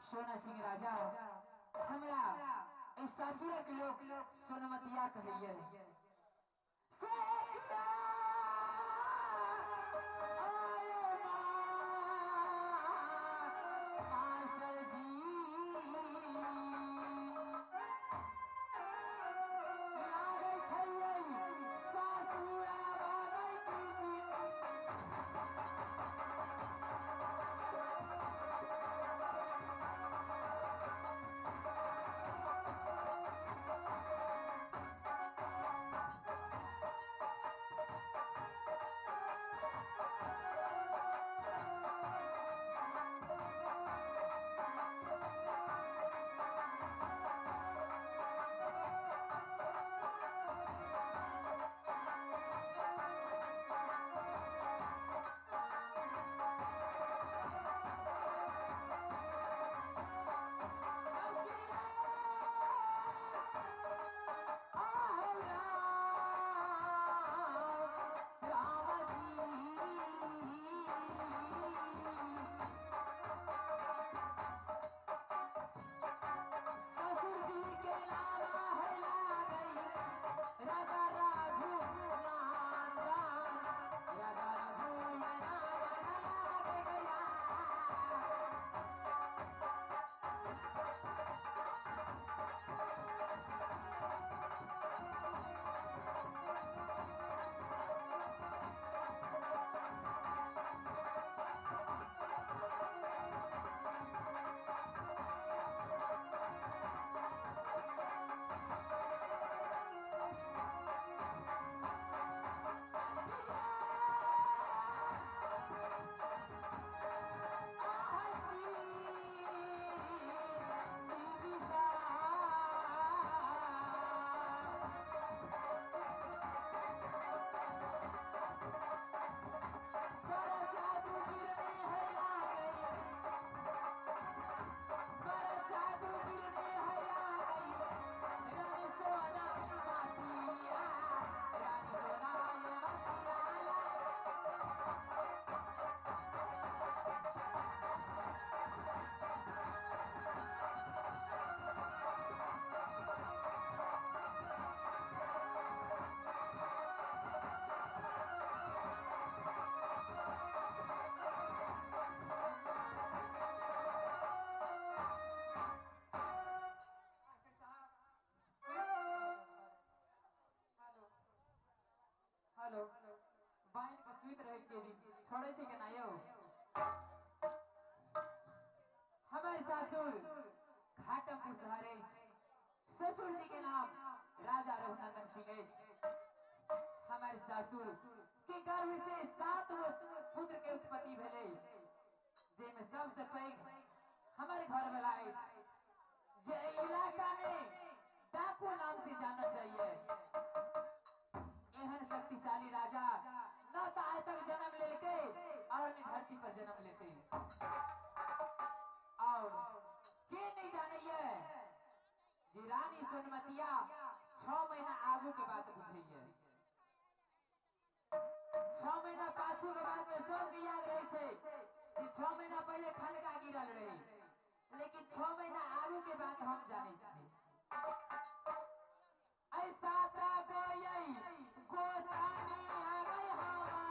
सोना सिंह राजा हमरा इस ससुर के लोग सोनमतिया कहिए मास्टर जी लागे छै ससुर आबै हेलो बाइन के सुइत रहे छी छोड़े छी के ना यो हमारे ससुर घाटमपुर शहर ससुर जी के नाम राजा रघुनंदन सिंह हमारे ससुर के गर्भ से 7 गो पुत्र के उत्पत्ति भेले जेमे सबसे पैघ हमारे घर वाला जे इलाका में डाकू नाम से जानल जाइए एहन शक्तिशाली राजा न तो आज तक जन्म लेके और न धरती पर जन्म लेते और के नहीं जानिए जी रानी सोनमतिया 6 महीना आगू के बात बुझे 6 महीना पाछू के बाद में सब याद रहे छे कि 6 महीना पहले ठनका गिरल रहे लेकिन 6 महीना आगू के बात हम जाने छे ऐसा गोतानी आ गई हमारा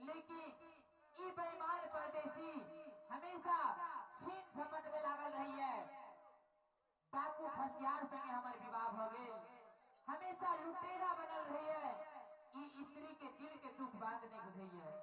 लेकिन ई बेईमान परदेसी हमेशा छीन झपट में लागल रही है। डाकू फसियार संगे हमार विवाह हो गए, हमेशा लुटेरा बनल रही है। ई स्त्री के दिल के दुख बात नहीं बुझई है।